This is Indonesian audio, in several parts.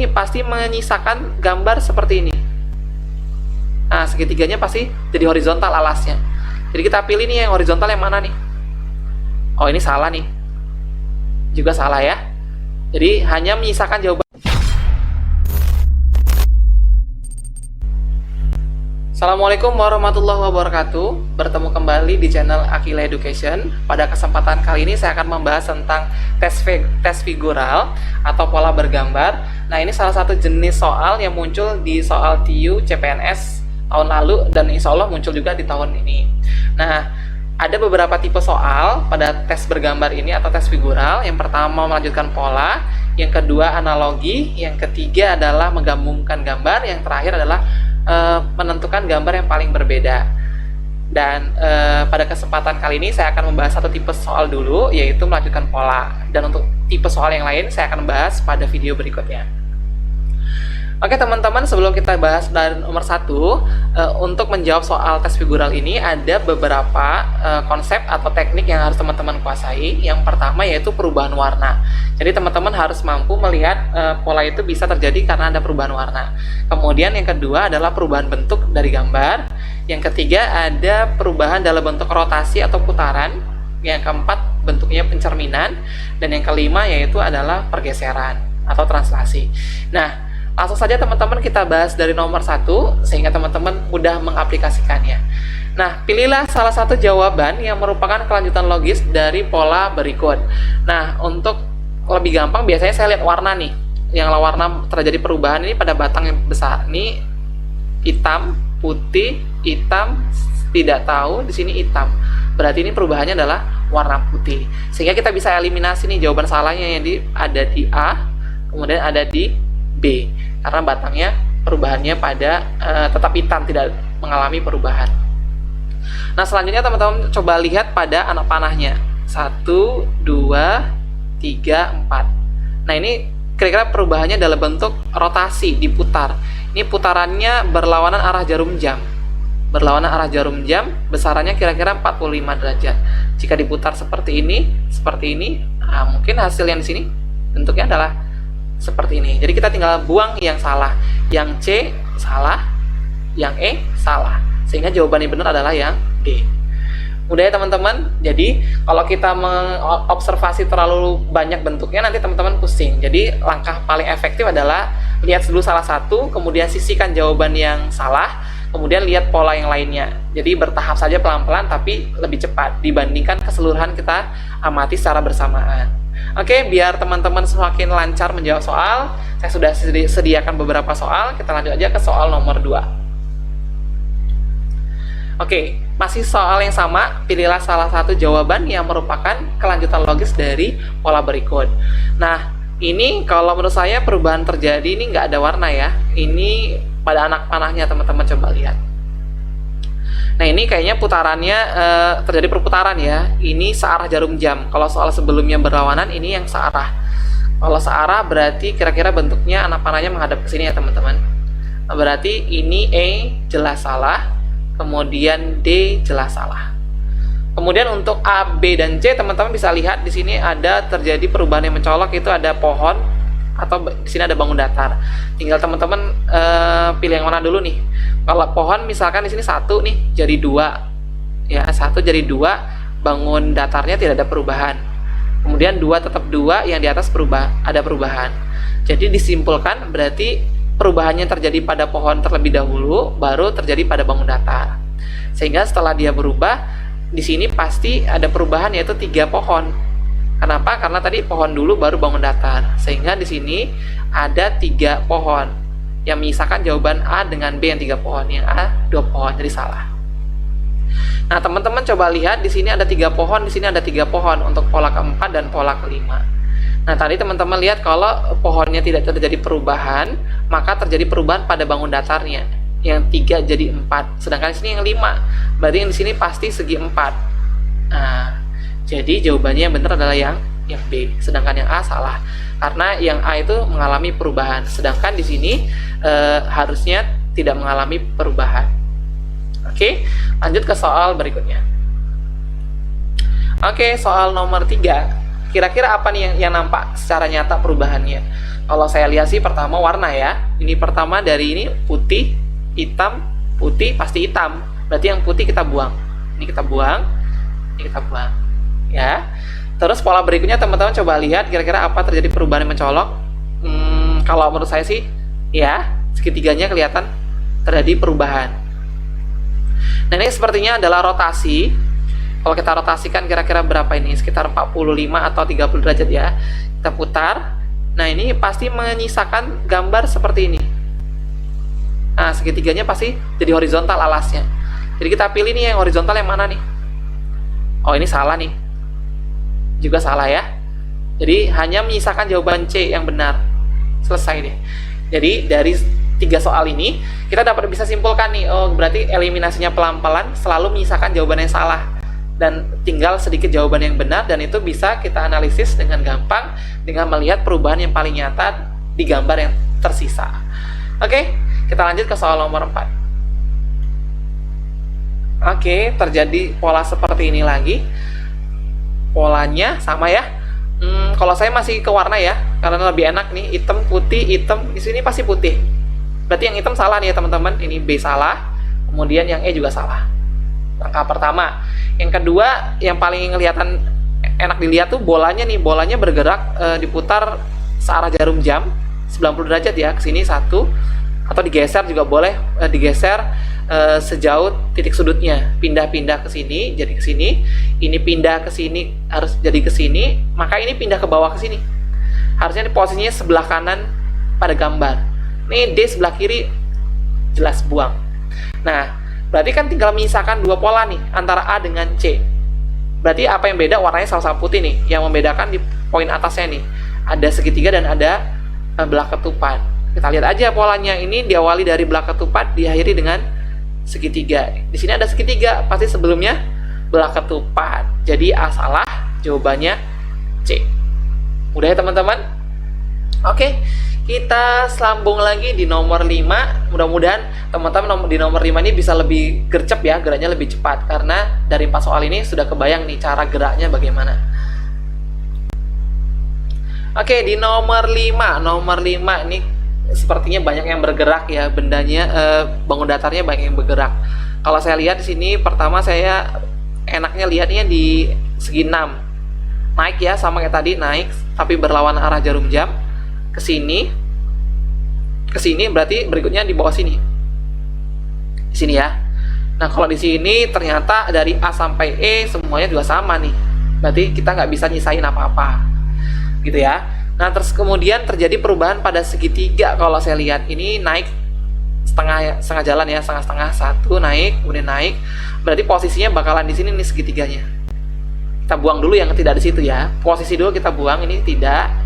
ini pasti menyisakan gambar seperti ini. Nah, segitiganya pasti jadi horizontal alasnya. Jadi kita pilih nih yang horizontal yang mana nih? Oh, ini salah nih. Juga salah ya. Jadi hanya menyisakan jawaban. Assalamualaikum warahmatullahi wabarakatuh. Bertemu kembali di channel Akila Education. Pada kesempatan kali ini saya akan membahas tentang tes figural atau pola bergambar. Nah, ini salah satu jenis soal yang muncul di soal TU CPNS tahun lalu dan insya Allah muncul juga di tahun ini. Nah, ada beberapa tipe soal pada tes bergambar ini atau tes figural. Yang pertama melanjutkan pola, yang kedua analogi, yang ketiga adalah menggabungkan gambar, yang terakhir adalah menentukan gambar yang paling berbeda. Dan pada kesempatan kali ini saya akan membahas satu tipe soal dulu, yaitu melanjutkan pola. Dan untuk tipe soal yang lain saya akan bahas pada video berikutnya. Oke teman-teman, sebelum kita bahas dari nomor 1, untuk menjawab soal tes figural ini ada beberapa konsep atau teknik yang harus teman-teman kuasai. Yang pertama yaitu perubahan warna. Jadi teman-teman harus mampu melihat pola itu bisa terjadi karena ada perubahan warna. Kemudian yang kedua adalah perubahan bentuk dari gambar. Yang ketiga ada perubahan dalam bentuk rotasi atau putaran. Yang keempat bentuknya pencerminan. Dan yang kelima yaitu adalah pergeseran atau translasi. Nah, langsung saja teman-teman kita bahas dari nomor 1 sehingga teman-teman mudah mengaplikasikannya. Nah, pilihlah salah satu jawaban yang merupakan kelanjutan logis dari pola berikut. Nah, untuk lebih gampang biasanya saya lihat warna nih. Yang warna terjadi perubahan ini pada batang yang besar. Ini hitam, putih, hitam, tidak tahu, di sini hitam. Berarti ini perubahannya adalah warna putih. Sehingga kita bisa eliminasi nih jawaban salahnya yang ada di A, kemudian ada di B. Karena batangnya perubahannya pada tetap hitam, tidak mengalami perubahan. Nah, selanjutnya teman-teman coba lihat pada anak panahnya. 1, 2, 3, 4. Nah, ini kira-kira perubahannya dalam bentuk rotasi, diputar. Ini putarannya berlawanan arah jarum jam. Berlawanan arah jarum jam, besarannya kira-kira 45 derajat. Jika diputar seperti ini, nah, mungkin hasil yang di sini bentuknya adalah seperti ini. Jadi kita tinggal buang yang salah. Yang C salah, yang E salah. Sehingga jawaban yang benar adalah yang D. Mudah ya teman-teman. Jadi kalau kita mengobservasi terlalu banyak bentuknya nanti teman-teman pusing. Jadi langkah paling efektif adalah lihat dulu salah satu, kemudian sisihkan jawaban yang salah, kemudian lihat pola yang lainnya. Jadi bertahap saja pelan-pelan tapi lebih cepat dibandingkan keseluruhan kita amati secara bersamaan. Oke, biar teman-teman semakin lancar menjawab soal, saya sudah sediakan beberapa soal. Kita lanjut aja ke soal nomor 2. Oke, masih soal yang sama. Pilihlah salah satu jawaban yang merupakan kelanjutan logis dari pola berikut. Nah, ini kalau menurut saya perubahan terjadi ini nggak ada warna ya. Ini pada anak panahnya teman-teman coba lihat. Nah, ini kayaknya putarannya terjadi perputaran ya. Ini searah jarum jam. Kalau soal sebelumnya berlawanan, ini yang searah. Kalau searah berarti kira-kira bentuknya anak panahnya menghadap ke sini ya teman-teman. Berarti ini E jelas salah, kemudian D jelas salah. Kemudian untuk A, B, dan C teman-teman bisa lihat di sini ada terjadi perubahan yang mencolok, itu ada pohon atau di sini ada bangun datar. Tinggal teman-teman pilih yang mana dulu nih. Kalau pohon misalkan di sini 1 nih jadi 2. Ya, 1 jadi 2, bangun datarnya tidak ada perubahan. Kemudian 2 tetap 2, yang di atas ada perubahan. Jadi disimpulkan berarti perubahannya terjadi pada pohon terlebih dahulu, baru terjadi pada bangun datar. Sehingga setelah dia berubah, di sini pasti ada perubahan yaitu 3 pohon. Kenapa? Karena tadi pohon dulu baru bangun datar. Sehingga di sini ada 3 pohon. Yang menyisakan jawaban A dengan B yang 3 pohon. Yang A 2 pohon, jadi salah. Nah, teman-teman coba lihat di sini ada 3 pohon, di sini ada 3 pohon untuk pola keempat dan pola kelima. Nah, tadi teman-teman lihat kalau pohonnya tidak terjadi perubahan, maka terjadi perubahan pada bangun datarnya. Yang 3 jadi 4. Sedangkan di sini yang 5. Berarti yang di sini pasti segi 4. Nah, jadi jawabannya yang benar adalah yang B, sedangkan yang A salah. Karena yang A itu mengalami perubahan, sedangkan di sini harusnya tidak mengalami perubahan. Oke, lanjut ke soal berikutnya. Oke, soal nomor 3. kira-kira apa nih yang nampak secara nyata perubahannya? Kalau saya lihat sih pertama warna ya. Ini pertama dari ini putih, hitam, putih, pasti hitam. Berarti yang putih kita buang. Ini kita buang, ini kita buang. Ya. Terus pola berikutnya teman-teman coba lihat kira-kira apa terjadi perubahan yang mencolok. Kalau menurut saya sih ya, segitiganya kelihatan terjadi perubahan. Nah, ini sepertinya adalah rotasi. Kalau kita rotasikan kira-kira berapa ini? Sekitar 45 atau 30 derajat ya. Kita putar. Nah, ini pasti menyisakan gambar seperti ini. Nah, segitiganya pasti jadi horizontal alasnya. Jadi kita pilih nih yang horizontal yang mana nih? Oh, ini salah nih. Juga salah ya. Jadi hanya menyisakan jawaban C yang benar. Selesai deh. Jadi dari 3 soal ini kita dapat bisa simpulkan nih, oh berarti eliminasinya pelan-pelan selalu menyisakan jawaban yang salah. Dan tinggal sedikit jawaban yang benar, dan itu bisa kita analisis dengan gampang dengan melihat perubahan yang paling nyata di gambar yang tersisa. Oke, kita lanjut ke soal nomor 4. Oke, terjadi pola seperti ini lagi. Polanya sama ya. Kalau saya masih ke warna ya, karena lebih enak nih, hitam, putih, hitam. Di sini pasti putih. Berarti yang hitam salah nih ya teman-teman. Ini B salah, kemudian yang E juga salah. Langkah pertama. Yang kedua, yang paling kelihatan enak dilihat tuh bolanya nih. Bolanya bergerak diputar searah jarum jam 90 derajat ya, ke sini satu, atau digeser juga boleh, digeser sejauh titik sudutnya. Pindah-pindah ke sini, jadi ke sini. Ini pindah ke sini, harus jadi ke sini. Maka ini pindah ke bawah ke sini. Harusnya di posisinya sebelah kanan pada gambar. Nih D sebelah kiri jelas buang. Nah, berarti kan tinggal menyisakan 2 pola nih antara A dengan C. Berarti apa yang beda? Warnanya sama-sama putih nih. Yang membedakan di poin atasnya nih. Ada segitiga dan ada belah ketupat. Kita lihat aja polanya. Ini diawali dari belah ketupat, diakhiri dengan segitiga. Di sini ada segitiga, pasti sebelumnya belah ketupat. Jadi A salah, jawabannya C. Mudah ya teman-teman? Oke. Kita sambung lagi di nomor 5. Mudah-mudahan teman-teman di nomor 5 ini bisa lebih gercep ya, geraknya lebih cepat. Karena dari 4 soal ini sudah kebayang nih cara geraknya bagaimana. Oke, di nomor 5. Nomor 5 ini sepertinya banyak yang bergerak ya, bendanya, bangun datarnya banyak yang bergerak. Kalau saya lihat di sini, pertama saya enaknya lihatnya di segi 6. Naik ya, sama kayak tadi, naik, tapi berlawan arah jarum jam. Ke sini berarti berikutnya di bawah sini. Di sini ya. Nah, kalau di sini ternyata dari A sampai E semuanya juga sama nih. Berarti kita nggak bisa nyisain apa-apa. Gitu ya. Nah, terus kemudian terjadi perubahan pada segitiga. Kalau saya lihat ini naik setengah jalan ya, setengah satu naik, kemudian naik. Berarti posisinya bakalan di sini nih segitiganya. Kita buang dulu yang tidak di situ ya. Posisi dulu kita buang, ini tidak.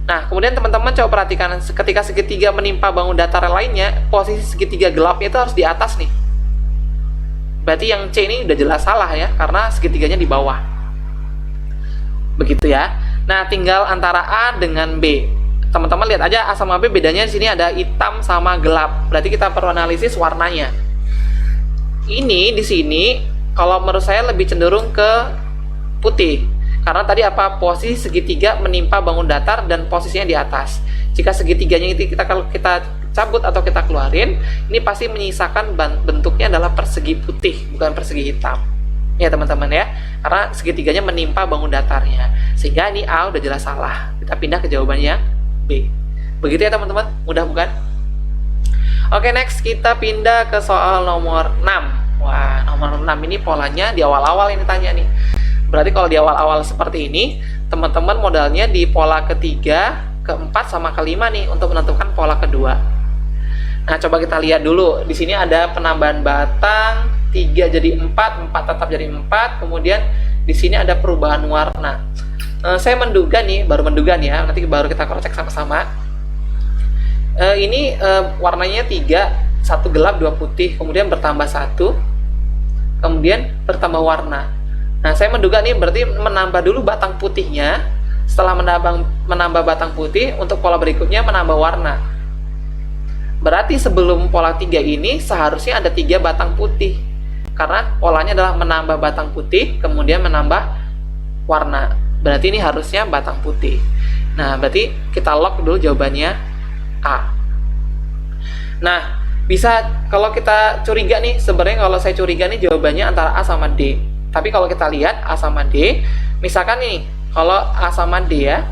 Nah, kemudian teman-teman coba perhatikan ketika segitiga menimpa bangun datar lainnya, posisi segitiga gelapnya itu harus di atas nih. Berarti yang C ini udah jelas salah ya, karena segitiganya di bawah. Begitu ya. Nah, tinggal antara A dengan B. Teman-teman lihat aja A sama B bedanya di sini ada hitam sama gelap. Berarti kita perlu analisis warnanya. Ini di sini kalau menurut saya lebih cenderung ke putih. Karena tadi apa? Posisi segitiga menimpa bangun datar dan posisinya di atas. Jika segitiganya itu kalau kita cabut atau kita keluarin, ini pasti menyisakan bentuknya adalah persegi putih, bukan persegi hitam. Ya teman-teman ya. Karena segitiganya menimpa bangun datarnya. Sehingga ini A udah jelas salah. Kita pindah ke jawabannya B. Begitu ya teman-teman? Mudah bukan? Oke, next kita pindah ke soal nomor 6. Wah, nomor 6 ini polanya di awal-awal ini tanya nih. Berarti kalau di awal-awal seperti ini, teman-teman modalnya di pola ketiga, keempat, sama kelima nih untuk menentukan pola kedua. Nah, coba kita lihat dulu. Di sini ada penambahan batang, 3 jadi 4, 4 tetap jadi 4. Kemudian di sini ada perubahan warna. Saya menduga nih, baru menduga nih ya, nanti baru kita cross check sama-sama. Ini warnanya 3, 1 gelap, 2 putih, kemudian bertambah 1, kemudian bertambah warna. Nah, saya menduga nih berarti menambah dulu batang putihnya. Setelah menambah batang putih, untuk pola berikutnya menambah warna. Berarti sebelum pola 3 ini seharusnya ada 3 batang putih. Karena polanya adalah menambah batang putih, kemudian menambah warna. Berarti ini harusnya batang putih. Nah, berarti kita lock dulu jawabannya A. Nah, bisa kalau kita curiga nih, sebenarnya kalau saya curiga nih jawabannya antara A sama D. Tapi kalau kita lihat A sama D, misalkan nih, kalau A sama D ya,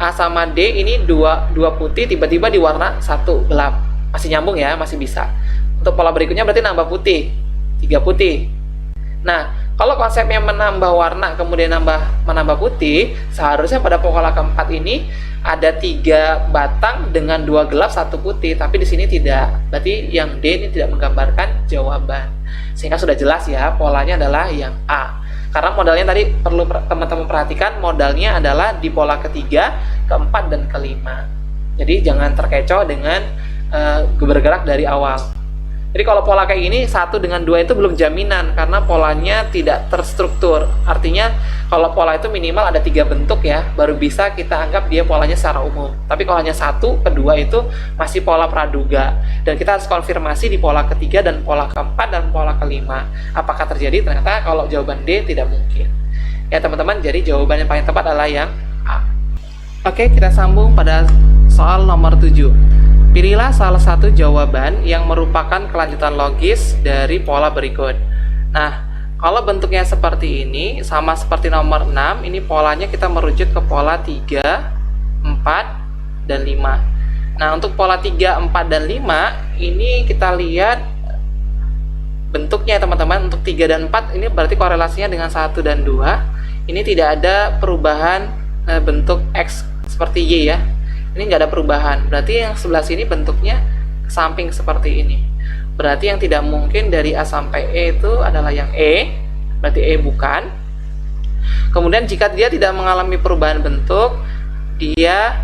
A sama D ini dua putih tiba-tiba diwarna satu gelap. Masih nyambung ya, masih bisa. Untuk pola berikutnya berarti nambah putih, 3 putih. Nah, kalau konsepnya menambah warna kemudian menambah putih, seharusnya pada pola keempat ini ada 3 batang dengan 2 gelap 1 putih, tapi di sini tidak. Berarti yang D ini tidak menggambarkan jawaban. Sehingga sudah jelas ya, polanya adalah yang A. Karena modalnya tadi perlu teman-teman perhatikan, modalnya adalah di pola ketiga, keempat, dan kelima. Jadi jangan terkecoh dengan bergerak dari awal. Jadi kalau pola kayak gini 1 dengan 2 itu belum jaminan karena polanya tidak terstruktur. Artinya kalau pola itu minimal ada 3 bentuk ya, baru bisa kita anggap dia polanya secara umum. Tapi kalau hanya 1, kedua itu masih pola praduga. Dan kita harus konfirmasi di pola ketiga dan pola keempat dan pola kelima. Apakah terjadi? Ternyata kalau jawaban D tidak mungkin. Ya teman-teman, jadi jawaban yang paling tepat adalah yang A. Oke, kita sambung pada soal nomor 7. Pilihlah salah satu jawaban yang merupakan kelanjutan logis dari pola berikut. Nah, kalau bentuknya seperti ini, sama seperti nomor 6, ini polanya kita merujuk ke pola 3, 4, dan 5. Nah, untuk pola 3, 4, dan 5, ini kita lihat bentuknya teman-teman. Untuk 3 dan 4, ini berarti korelasinya dengan 1 dan 2. Ini tidak ada perubahan bentuk X seperti Y ya. Ini nggak ada perubahan, berarti yang sebelah sini bentuknya samping seperti ini. Berarti yang tidak mungkin dari A sampai E itu adalah yang E, berarti E bukan. Kemudian jika dia tidak mengalami perubahan bentuk, dia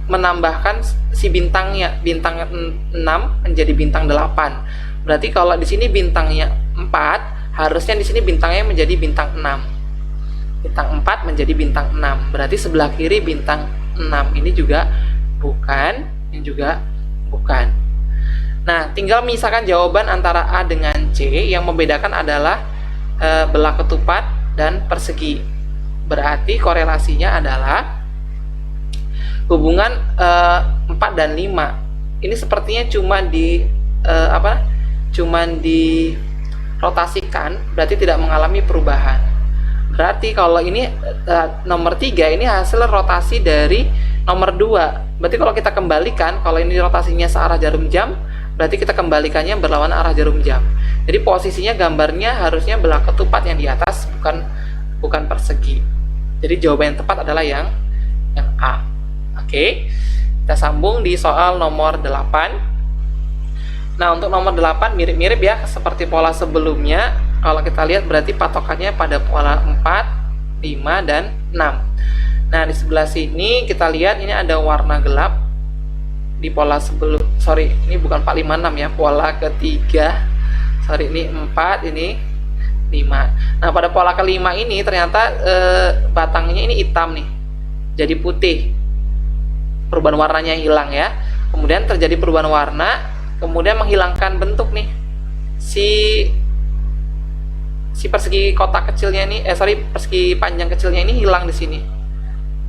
menambahkan si bintangnya, bintang 6 menjadi bintang 8. Berarti kalau di sini bintangnya 4, harusnya di sini bintangnya menjadi bintang 6. Bintang 4 menjadi bintang 6. Berarti sebelah kiri bintang 6 ini juga bukan, ini juga bukan. Nah, tinggal misalkan jawaban antara A dengan C, yang membedakan adalah belah ketupat dan persegi. Berarti korelasinya adalah hubungan 4 dan 5. Ini sepertinya cuma dirotasikan, berarti tidak mengalami perubahan. Berarti kalau ini nomor 3 ini hasil rotasi dari nomor 2. Berarti kalau kita kembalikan, kalau ini rotasinya searah jarum jam, berarti kita kembalikannya berlawan arah jarum jam. Jadi posisinya gambarnya harusnya belah ketupat yang di atas, bukan persegi. Jadi jawaban yang tepat adalah yang A. Oke. Kita sambung di soal nomor 8. Nah, untuk nomor 8 mirip-mirip ya seperti pola sebelumnya. Kalau kita lihat berarti patokannya pada pola 4, 5, dan 6. Nah, di sebelah sini kita lihat ini ada warna gelap di pola sebelum, ini bukan 4, 5, 6 ya, pola ketiga. Ini 4, ini 5. Nah, pada pola kelima ini ternyata batangnya ini hitam nih, jadi putih. Perubahan warnanya hilang ya. Kemudian terjadi perubahan warna, kemudian menghilangkan bentuk nih. Si persegi kotak kecilnya ini, persegi panjang kecilnya ini hilang di sini.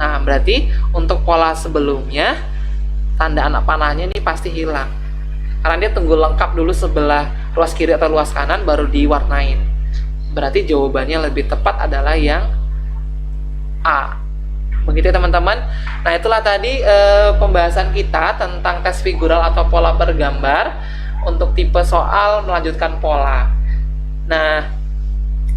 Nah, berarti untuk pola sebelumnya tanda anak panahnya ini pasti hilang. Karena dia tunggu lengkap dulu sebelah ruas kiri atau ruas kanan baru diwarnain. Berarti jawabannya lebih tepat adalah yang A. Begitu ya teman-teman. Nah, itulah tadi pembahasan kita tentang tes figural atau pola bergambar untuk tipe soal melanjutkan pola. Nah,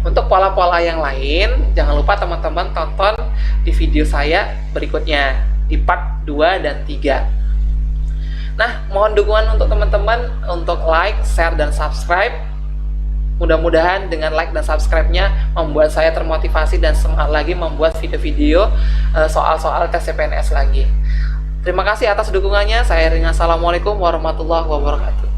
untuk pola-pola yang lain, jangan lupa teman-teman tonton di video saya berikutnya, di part 2 dan 3. Nah, mohon dukungan untuk teman-teman untuk like, share, dan subscribe. Mudah-mudahan dengan like dan subscribe-nya membuat saya termotivasi dan semangat lagi membuat video-video soal-soal tes CPNS lagi. Terima kasih atas dukungannya. Saya Ringa. Assalamualaikum warahmatullahi wabarakatuh.